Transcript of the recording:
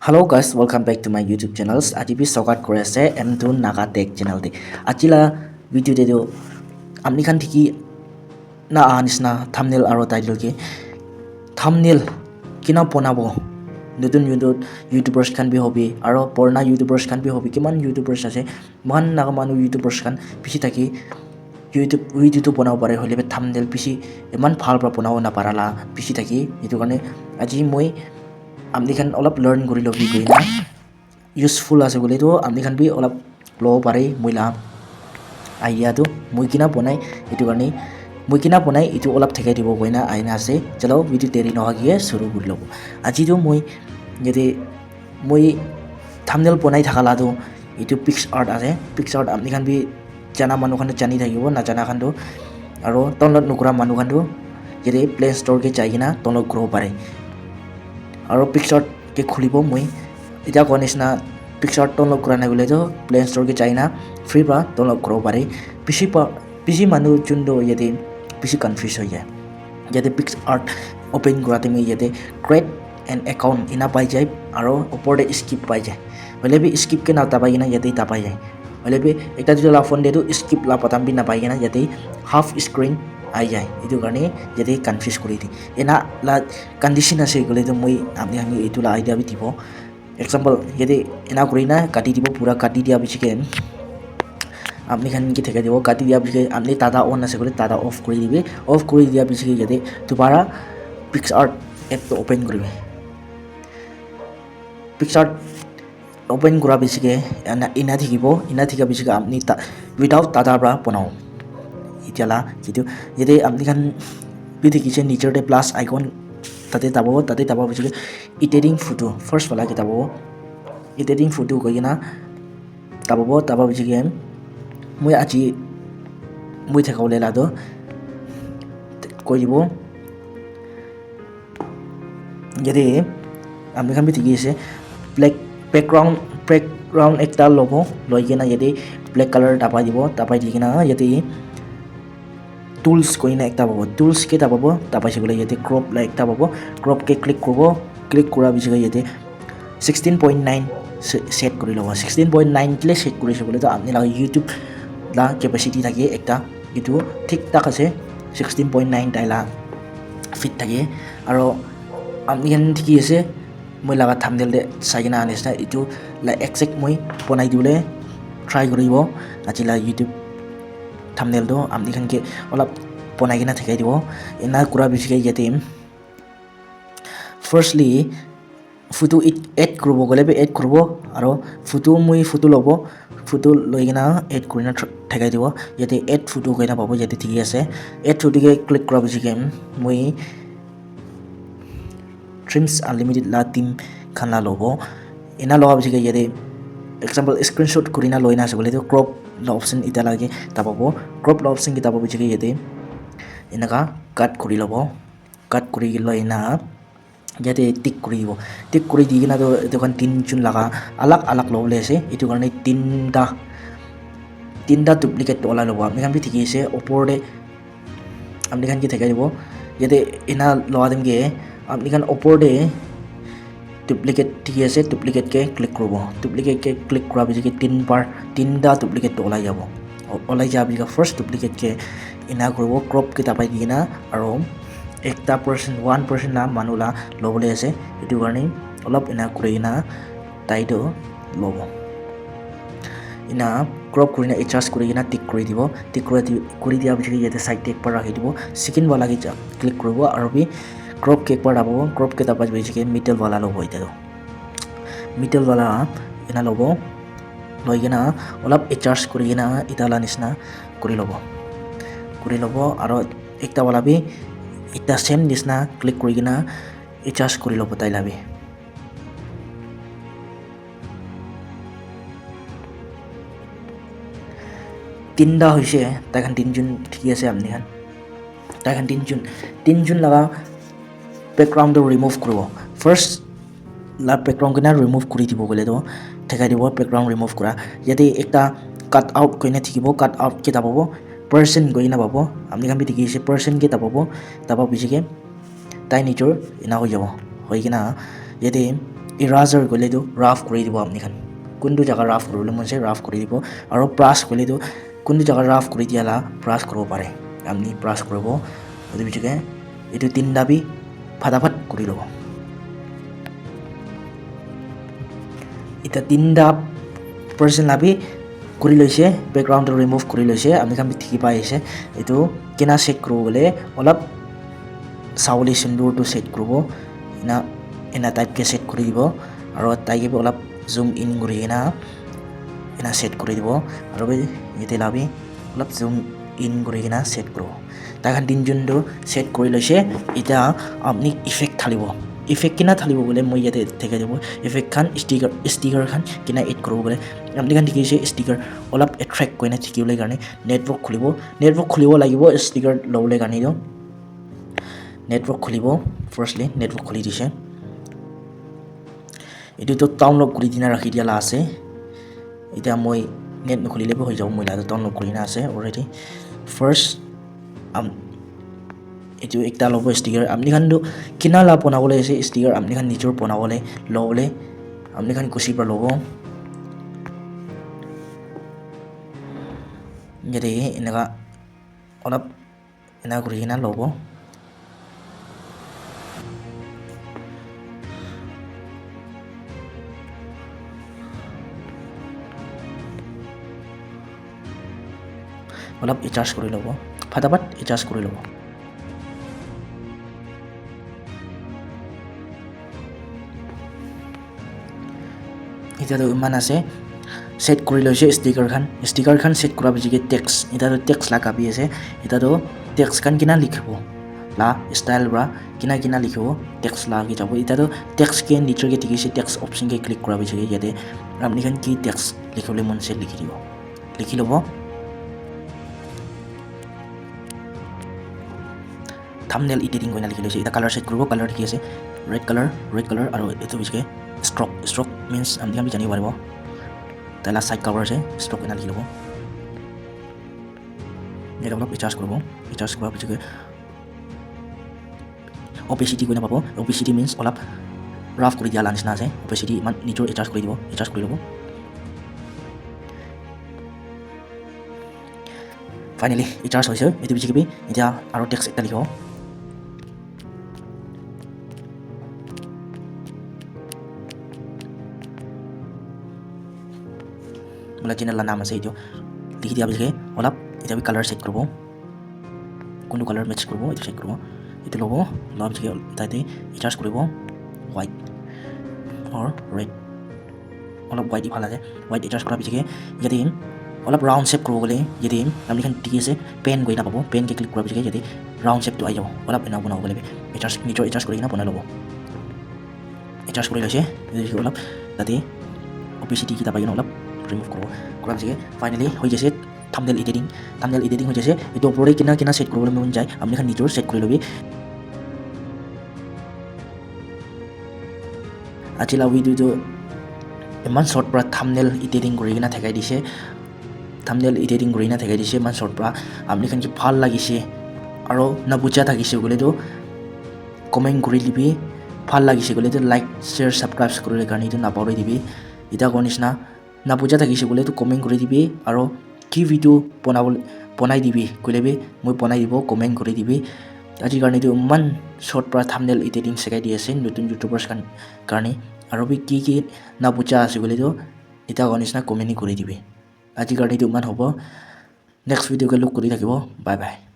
Hello guys, welcome back to my YouTube channels. আজি B সকাত করে আছে M2 Naga Tech channel de. Ajila video de do amni khan thiki na anisna thumbnail aro title ke thumbnail kina ponabo nutun YouTubers khan bi hobi aro porna YouTubers khan bi hobi kiman YouTubers ase man naga manu YouTubers khan bishi thaki YouTube video to bonao pare hole be thumbnail bishi eman phal pra bonao na parala bishi thaki etu kane aji moi amni khan olap learn kori lobi goina useful ase bole to amni khan bi olap lo pare moila idea to moi kina bonai etu karni moi kina bonai etu olap thekai dibo goina aina ase chalo video teri no hagie shuru kori lobo aji to moi yete moi thumbnail bonai thakala to etu PixArt ase PixArt amni khan bi jana manu khan jani thakibo na jana khan to aro download nukura manu khan to yete Play Store ke jaigina download koro pare aro PixArt ke khulibo moi eta konisna PixArt download kora na gole to Play Store ke chaina free pa download koro pare pc manu jundo yete pc confuse hoye yete PixArt open korate me yete create an account ina pai jai aro opor de skip pai jai hole bi skip ke na tabai na yete tapai jai hole bi ekta jula phone de to skip la patam bi na pai na yete half screen ai jai etu karne yete confuse kori di ena la condition ase gole to moi apni hangi etu la idea bi dibo example yete ena korina kati dibo pura kati dia bichike apni khan ki theke dibo kati dia bichike apni tada on ase gole tada off kori dibe off kori dia bichike yete dobara PixArt app to open koribe PixArt open kora bichike ina thikibo ina thika bichike apni without tada bra ponao itiala kitu yete apni khan bi thikise nicher de plus icon tate tabo bichike editing photo first wala ke tabo editing photo koina tabo bichike moi aji moi thakole la do koibo yete apni khan bi thikise black background ekta logo loigena yete black color tapai dibo tapai dikena yete tools koina ekta babo tools ke tababo tapai sigole yete crop la ekta babo crop ke click korbo click kora bichike yete 16.9 set kori lobo 16.9 kile set kori sigole to apni la YouTube la capacity thake ekta itu thik tak ase 16.9 taila fit thake aro apni khan thiki ase moi laga thumbnail de sagina anisna itu la exact moi bonai dibole try koribo achila YouTube thumbnail do amni khan ke olap bonai gina thekai dibo ena kura bichike yete firstly photo add korbo gole be add korbo aro photo lobo photo loigina add korina thekai dibo yete add photo koina babo yete thiki ase add photo ke click kora bichike moi trims unlimited la team khan la logo ena loga bichike yete example screenshot korina loina ase gole to crop la option ita lage tababo crop la option ki tababo bichike yete enaka cut kori lobo cut kori loina yete tick kori digina to etu kan tin chun laga alak lobole ase etu karne tinda duplicate ola lobo apni kan bi thiki ase opor de apni kan ki thekai dibo yete ena loa dem ge apni kan opor de duplicate thiki ase duplicate ke click korbo duplicate ke click kora bichike tinda duplicate to olai jabo olai jabi ka first duplicate ke ina korbo crop ke tapai digina aro ekta one person na manula lobole ase etu karne olap ina kurina taido lobo ina crop kurina adjust kurina tick kori dibo tick kori dia bichike yete side tek par rakhi dibo second wala ke click korbo aro bi crop ke par abo crop ke tapai bichike middle wala lobo ite do middle wala ina lobo loigena olap adjust kurina itala nisna kori lobo aro ekta wala bi ekta same nisna click kurina adjust kori lobo tailabi tinda hoise takhan tinjun thiki ase amni khan takhan tinjun laga background to remove koribo first la background kena remove kori dibo gole to thekai dibo background remove kora yete ekta cut out koina thikibo cut out ke tababo person goina babo amni kan bi thiki ase person ke tababo bichike tai nature ina ho jabo hoigena yete ইৰাজাৰ কৰিলেতো rough কৰি দিব আপনিখান কোনটো জায়গা rough কৰিবলৈ মন আছে rough কৰি দিব আৰু ব্ৰাছ কৰিলেতো কোনটো জায়গা ৰাফ কৰি দিয়ালা ব্ৰাছ কৰিব পাৰে আপনি ব্ৰাছ কৰিব এইটো পিছকে এইটো তিনটা বি ফাটাফাট কৰি ল'ব এটা তিনটা পাৰ্সেন্ট লাবি কৰি লৈছে বেকগ্ৰাউণ্ডটো ৰিমুভ কৰি লৈছে আপনিখান ঠিকি পাই আছে এইটো কেনা সেট কৰিব গ'লে অলপ চাউলি সিন্দুৰটো সেট কৰিব এনা টাইপকে সেট কৰি দিব আৰু তাইকে অলপ জুম ইন কৰি কিনা এনা সেট কৰি দিব আৰু ইয়াতে লাবি অলপ জুম ইন কৰি কিনা সেট কৰিব তাইখান তিনজনটো সেট কৰি লৈছে এতিয়া আপনি ইফেক্ট ঢালিব ইফেক্ট কিনা ঢালিব গ'লে মই ইয়াতে দেখাই দিব ইফেক্ট খান ষ্টিকাৰ খান কিনা এড কৰিব গ'লে আপনিখান দেখিছে ষ্টিকাৰ অলপ এট্ৰেক্ট কৰি না থাকিবলৈ কাৰণে নেটৱৰ্ক খুলিব লাগিব ষ্টিকাৰ ল'বলৈ কাৰণে নেটৱৰ্ক খুলিব ফাৰ্ষ্টলি নেটৱৰ্ক খুলি দিছে এইটো ডাউনলোড কৰি দিনা ৰাখি দিয়ালা আছে এতিয়া মই নেট নখুলিলেও হৈ যাব মই লাটো ডাউনলোড কৰি না আছে অলৰেডি ফাৰ্ষ্ট এইটো একটা ল'ব ষ্টিকাৰ আপনিখানটো কিনা লা বনাবলৈ আছে ষ্টিকাৰ আপনিখান নিজৰ বনাবলৈ ল'বলৈ আপনিখান কুচিৰ পৰা ল'ব ইয়াতে এনেকা অলপ এনা কৰি কিনা ল'ব অলপ এডজাষ্ট কৰি ল'ব ফাটাফাট এডজাষ্ট কৰি ল'ব এতিয়াতো ইমান আছে সেট কৰি লৈছে ষ্টিকাৰ খান সেট কৰা পিছকে টেক্স এতিয়াতো টেক্স লাগাবি আছে এতিয়াতো টেক্স খান কিনা লিখিব লা ষ্টাইল পৰা কিনা লিখিব টেক্স লাগি যাব এতিয়াতো টেক্স কে নিচৰকে দেখিছে টেক্স অপশন কে ক্লিক কৰা পিছকে ইয়াতে আপনিখান কি টেক্স লিখিবলৈ মন আছে লিখি ল'ব থাম্বনেল এডিটিং কৰি লিখি লৈছে এটা কালাৰ সেট কৰিব কালাৰ দেখি আছে ৰেড কালাৰ আৰু এইটো পিছকে ষ্ট্ৰক মিন্স আপনি জানিব পাৰিব তাই লাষ্ট সাইড কভাৰ আছে ষ্ট্ৰক এনা লিখি ল'ব এটা অলপ এডজাষ্ট কৰাৰ পিছকে অপেচিটি কৰি নাপাব অপেচিটি মিন্স অলপ ৰাফ কৰি দিয়া নিচিনা আছে অপেচিটি ইমান নিজৰ এডজাষ্ট কৰি ল'ব ফাইনেলি এডজাষ্ট হৈছে এইটো পিছকে এতিয়া আৰু টেক্সট এটা লিখিব মোলা চেনেলৰ নাম আছে এইটো লিখি দিয়া পিছকে অলপ এতিয়া আমি কালাৰ সেট কৰিব কোনটো কালাৰ মেচ কৰিব এইটো সেট কৰিব এইটো ল'ব লোৱাৰ পিছকে তাতে এডজাষ্ট কৰিব হোৱাইট অৰ ৰেড অলপ হোৱাইট ভাল আছে হোৱাইট এডজাষ্ট কৰাৰ পিছকে ইয়াতে অলপ ৰাউণ্ড শেপ কৰিব গ'লে ইয়াতে আপনিখান ঠিক আছে পেন গৈ নাপাব পেনকে ক্লিক কৰাৰ পিছকে ইয়াতে ৰাউণ্ড শেপটো আহি যাব অলপ এনা বনাব লাগিব নিজৰ এডজাষ্ট কৰি কিনা বনাই ল'ব এডজাষ্ট কৰি লৈছে অলপ তাতে অপেচিটি কিটা পাই কিনে অলপ ৰিমুভ কৰাৰ পিছকে ফাইনেলি হৈ গৈছে থাম্বনেল এডিটিং হৈ গৈছে এইটো ওপৰতে কিনা সেট কৰিবলৈ মন যায় আপনিখান নিজৰ সেট কৰি ল'বি আজিলা ভিডিঅ'টো ইমান শ্বৰ্ট পৰা থাম্বনেল এডিটিং কৰি কিনা দেখাই দিছে ইমান শ্বৰ্ট পৰা আপনিখান কি ভাল লাগিছে আৰু নাবুজা থাকিছে গ'লেতো কমেণ্ট কৰি দিবি ভাল লাগিছে গ'লেতো লাইক শ্বেয়াৰ ছাবস্ক্ৰাইব কৰিবলৈ কাৰণে এইটো নাপাহৰি দিবি এতিয়া কোৱা নিচিনা নাবুজা থাকিছে গ'লেতো কমেণ্ট কৰি দিবি আৰু কি ভিডিঅ' বনাই দিবি ক'লেবি মই বনাই দিব কমেণ্ট কৰি দিবি আজিৰ কাৰণেতো ইমান শ্বৰ্ট পৰা থাম্বনেল এডিটিং শিকাই দি আছে নতুন ইউটিউবাৰ্ছ কাৰণে আৰু কি নাবুজা আছে গ'লেতো এতিয়া কোৱা নিচিনা কমেণ্ট কৰি দিবি আজিৰ কাৰণেতো ইমান হ'ব নেক্সট ভিডিঅ'কে লুক কৰি থাকিব বাই বাই